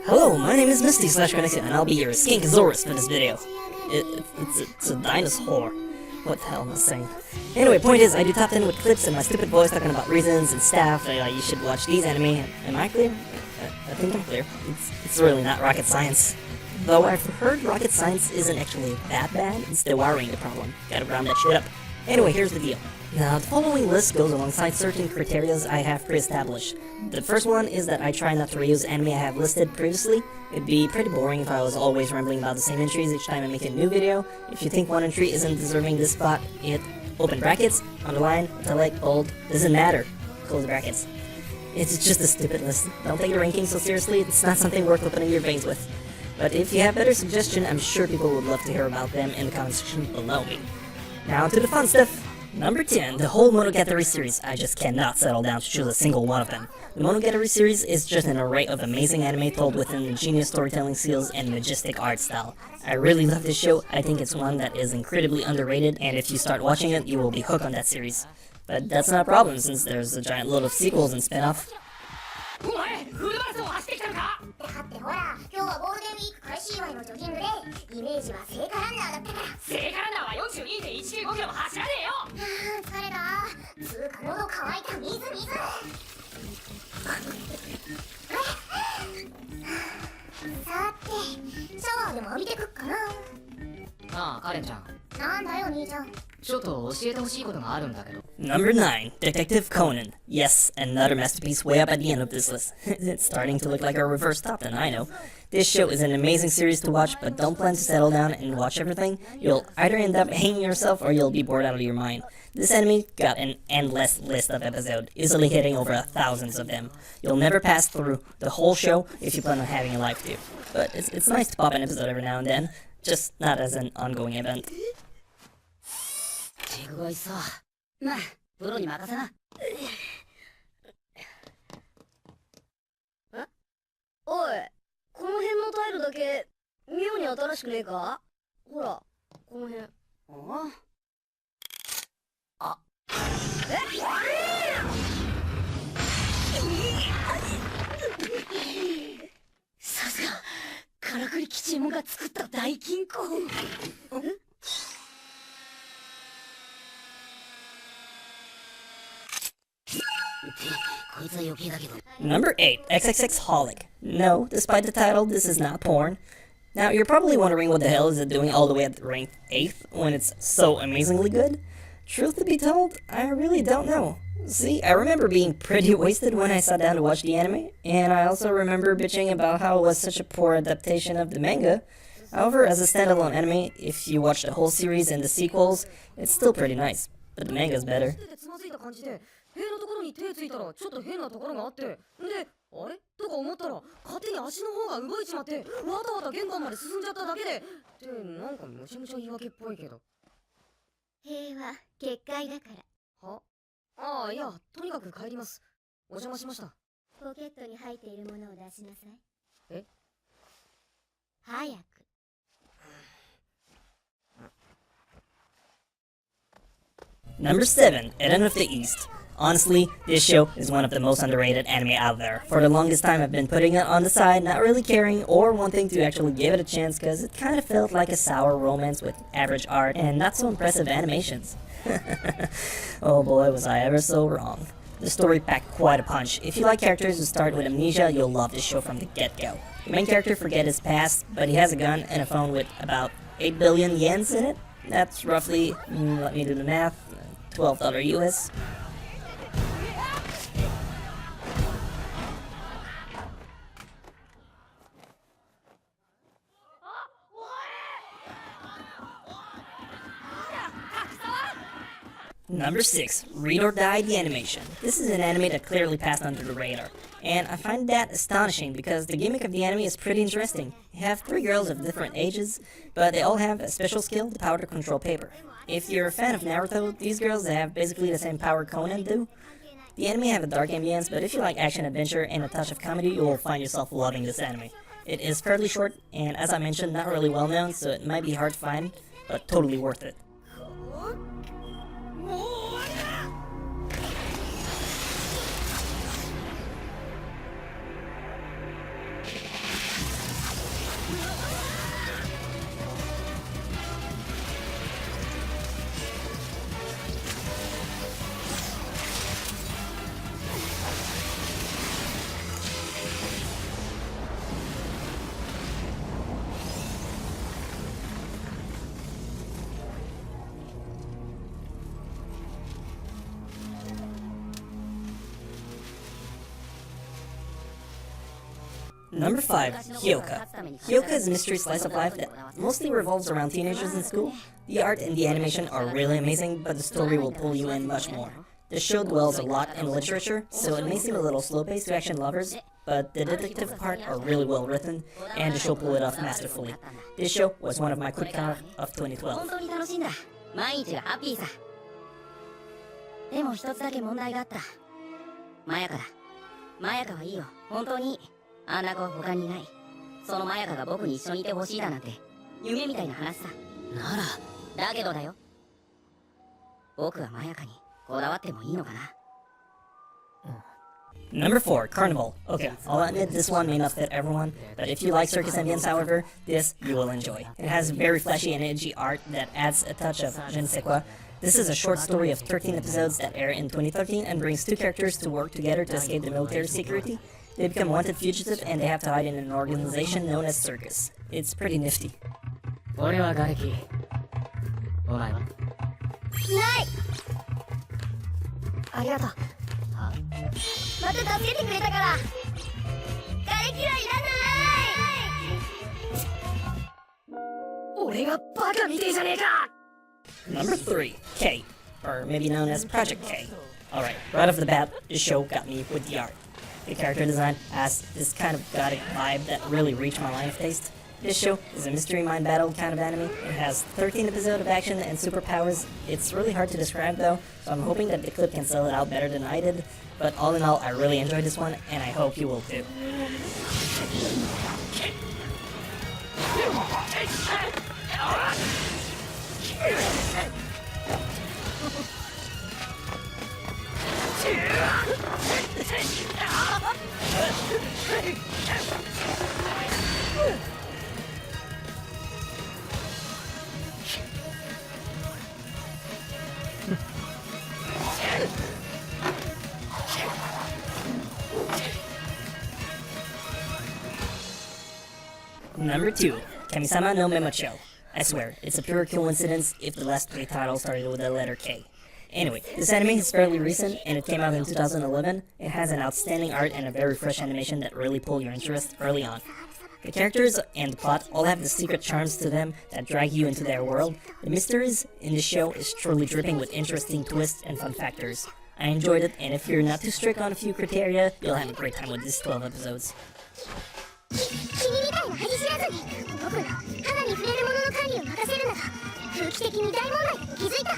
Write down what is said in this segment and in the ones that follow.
Hello, my name is Misty /Konexia, and I'll be your Skinkasaurus for this video. It's a dinosaur. What the hell am I saying? Anyway, point is, I do top 10 with clips and my stupid voice talking about reasons and stuff. You should watch these anime. Am I clear? I think I'm clear. It's really not rocket science. Though I've heard rocket science isn't actually that bad, it's the wiring the problem. Gotta round that shit up. Anyway, here's the deal. Now, the following list goes alongside certain criteria I have pre-established. The first one is that I try not to reuse anime I have listed previously. It'd be pretty boring if I was always rambling about the same entries each time I make a new video. If you think one entry isn't deserving this spot, it open brackets, underline, italic, bold, doesn't matter, close brackets. It's just a stupid list. Don't take the ranking so seriously, it's not something worth opening your veins with. But if you have better suggestion, I'm sure people would love to hear about them in the comment section below me. Now to the fun stuff. Number 10, the whole Monogatari series. I just cannot settle down to choose a single one of them. The Monogatari series is just an array of amazing anime told with ingenious storytelling skills and majestic art style. I really love this show. I think it's one that is incredibly underrated, and if you start watching it, you will be hooked on that series. But that's not a problem since there's a giant load of sequels and spin-off. お前フルマラソン走ってきたのかだってほら今日はゴールデンウィーク開始祝いのジョギングでイメージは聖火ランナーだったから聖火ランナーは 42.195 キロも走らねえよ疲れたつうか喉乾いた水さてシャワーでも浴びてくっかなああ、カレンちゃん。なんだよ兄ちゃんちょっと教えてほしいことがあるんだけど。Number 9, Detective Conan. Yes, another masterpiece way up at the end of this list. It's starting to look like a reverse top 10, I know. This show is an amazing series to watch, but don't plan to settle down and watch everything. You'll either end up hanging yourself or you'll be bored out of your mind. This anime got an endless list of episodes, easily hitting over thousands of them. You'll never pass through the whole show if you plan on having a life too. But it's nice to pop an episode every now and then, just not as an ongoing event. 手具合さ。まあ、プロに任せな。おい、この辺のタイルだけ妙に新しくねえか？ほら、この辺。あ。さすが、からくり吉右衛門が作った大金庫。Number 8, XXXholic. No, despite the title, this is not porn. Now, you're probably wondering what the hell is it doing all the way at ranked 8th when it's so amazingly good? Truth to be told, I really don't know. See, I remember being pretty wasted when I sat down to watch the anime, and I also remember bitching about how it was such a poor adaptation of the manga. However, as a standalone anime, if you watch the whole series and the sequels, it's still pretty nice, but the manga's better. 変なところに手ついたらちょっと変なところがあってで、あれとか思ったら勝手に足の方が動いちまってわたわた玄関まで進んじゃっただけでなんかむしゃむしゃ言い訳っぽいけど平和結界だからはああいやとにかく帰りますお邪魔しましたポケットに入っているものを出しなさいえ早くNumber 7, Eden of the East. Honestly, this show is one of the most underrated anime out there. For the longest time I've been putting it on the side, not really caring or wanting to actually give it a chance because it kind of felt like a sour romance with average art and not so impressive animations. Oh boy, was I ever so wrong. The story packed quite a punch. If you like characters who start with amnesia, you'll love this show from the get-go. The main character forgets his past, but he has a gun and a phone with about 8 billion yens in it. That's roughly, let me do the math, $12 US. Number 6, Read or Die the Animation. This is an anime that clearly passed under the radar, and I find that astonishing because the gimmick of the anime is pretty interesting. You have 3 girls of different ages, but they all have a special skill, the power to control paper. If you're a fan of Naruto, these girls have basically the same power Conan do. The anime have a dark ambience, but if you like action-adventure and a touch of comedy, you will find yourself loving this anime. It is fairly short, and as I mentioned, not really well known, so it might be hard to find, but totally worth it. Number 5, Hyoka. Hyoka is a mystery slice of life that mostly revolves around teenagers in school. The art and the animation are really amazing, but the story will pull you in much more. The show dwells a lot in literature, so it may seem a little slow-paced to action lovers, but the detective part are really well written, and the show pulled it off masterfully. This show was one of my quick car of 2012. 本当に楽しんだ。毎日がハッピーさ。でも一つだけ問題があった。マヤカだ。マヤカはいいよ。本当にいい。あんな子他にいない。そのマヤカが僕に一緒にいてほしいだなんて夢みたいな話さ。なら。だけどだよ。僕はマヤカにこだわってもいいのかな。Number 4, Carnival. Okay, I'll admit this one may not fit everyone, but if you like circus ambience, however, this you will enjoy. It has very flashy and edgy art that adds a touch of je ne sais quoi. This is a short story of 13 episodes that air in 2013 and brings two characters to work together to escape the military security. They become wanted fugitive and they have to hide in an organization known as Circus. It's pretty nifty. 俺は瓦礫。お前は？ない。ありがとう。また助けてくれたから。瓦礫はいらない。俺がバカみてえじゃねえか。Number 3, K, or maybe known as Project K. Alright, right off the bat, this show got me with the art. The character design has this kind of gothic vibe that really reached my line of taste. This show is a mystery mind battle kind of anime. It has 13 episodes of action and superpowers. It's really hard to describe though, so I'm hoping that the clip can sell it out better than I did. But all in all, I really enjoyed this one, and I hope you will too. Number 2, Kamisama no Memocho. I swear, it's a pure coincidence if the last 3 titles started with the letter K. Anyway, this anime is fairly recent, and it came out in 2011. It has an outstanding art and a very fresh animation that really pull your interest early on. The characters and the plot all have the secret charms to them that drag you into their world. The mysteries in this show is truly dripping with interesting twists and fun factors. I enjoyed it, and if you're not too strict on a few criteria, you'll have a great time with these 12 episodes. 君みたいな恥知らずに僕が肌に触れるものの管理を任せるなら風紀的に大問題に気づいた。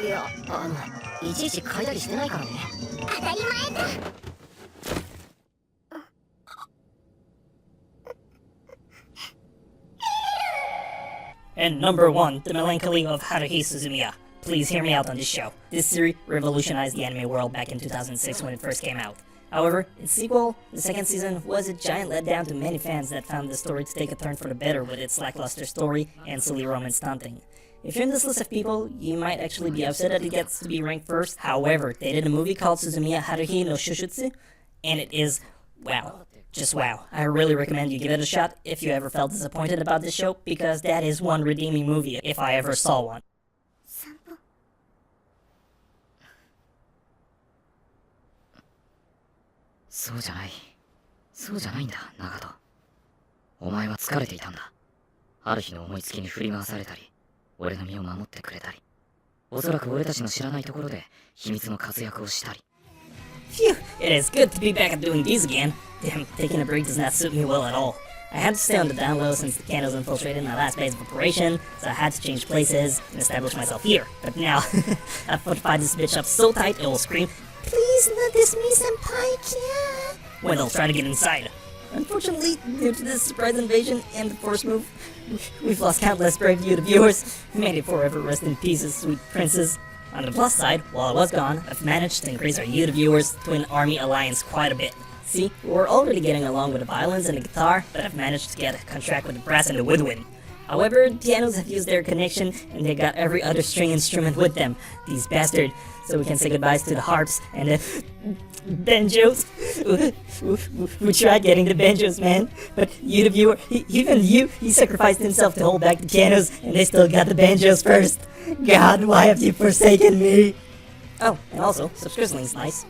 いや、いちいち変えたりしてないからね。当たり前だ。And number 1, The Melancholy of Haruhi Suzumiya. Please hear me out on this show. This series revolutionized the anime world back in 2006 when it first came out. However, its sequel, the second season, was a giant letdown to many fans that found the story to take a turn for the better with its lackluster story and silly romance stunting. If you're in this list of people, you might actually be upset that it gets to be ranked first. However, they did a movie called Suzumiya Haruhi no Shushutsu, and it is wow. Just wow. I really recommend you give it a shot if you ever felt disappointed about this show, because that is one redeeming movie if I ever saw one. そうじゃない。そうじゃないんだ、長門。お前は疲れていたんだ。ある日の思いつきに振り回されたり、俺の身を守ってくれたり、おそらく俺たちの知らないところで秘密の活躍をしたり。Phew, it is good to be back at doing these again. Damn, taking a break does not suit me well at all. I had to stay on the down low since the Kanos infiltrated my last base of operation, so I had to change places and establish myself here. But now, I've fortified this bitch up so tight it will scream, "Please let this me senpai can," when they'll try to get inside. Unfortunately, due to this surprise invasion and the force move, we've lost countless brave Yuta viewers. May they forever rest in peace, sweet princes. On the plus side, while I was gone, I've managed to increase our Yuta viewers Twin Army alliance quite a bit. See, we're already getting along with the violins and the guitar, but I've managed to get a contract with the brass and the woodwind. However, the pianos have used their connection, and they got every other string instrument with them. These bastards. So we can say goodbyes to the harps and the banjos. We tried getting the banjos, man, but you, the viewer, he sacrificed himself to hold back the pianos, and they still got the banjos first. God, why have you forsaken me? Oh, and also, subscription link's nice.